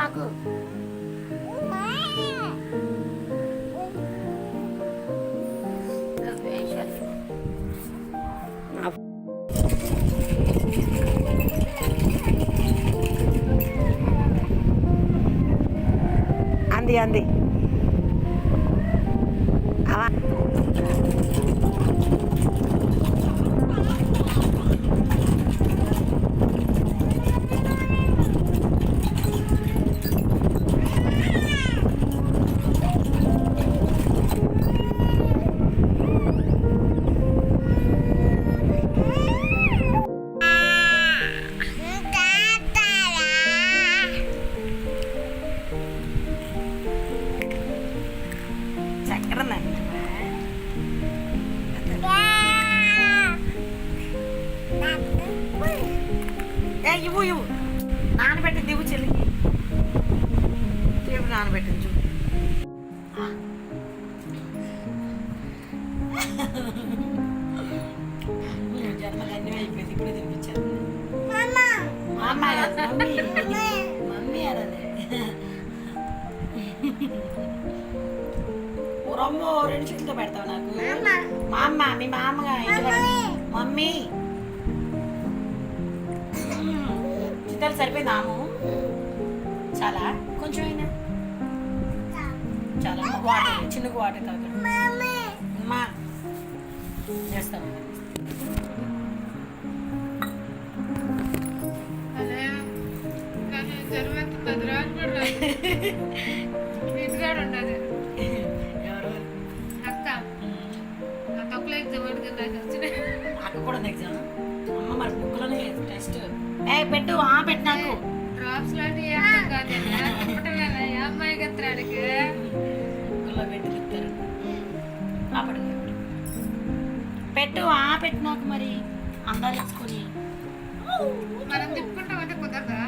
నాకు. అంది అంది ఇవ్వు ఇవ్వు నానబెట్టింది ఇవ్వు చెల్లికి చెవి నానబెట్టింది చూ జన్మ ధన్యం అయిపోయింది ఇప్పుడే తినిపించాను మమ్మీ అదే రొమ్మ 2 చేతులతో పెడతావు నాకు మా అమ్మ మీ మామగా మమ్మీ చిత్తాలు సరిపోయింది ఆము చాలా కొంచెం అయినా చాలా వాటర్ చిన్నగా వాటర్ కాకుండా అమ్మా చేస్తాను అక్క కూడా ఉంది ఎగ్జామ్ అమ్మ మరి బుక్లోనే టెస్ట్ పెట్టు పెట్టు నాకు డ్రాప్స్ లాంటివి అమ్మాయి కత్తాడికి బుక్లో పెట్టి తిప్పుతారు అప్పుడు పెట్టు పెట్టు నాకు మరి అందాలు ఇచ్చుకొని మనం తిప్పుకుంటామంటే కుదరదా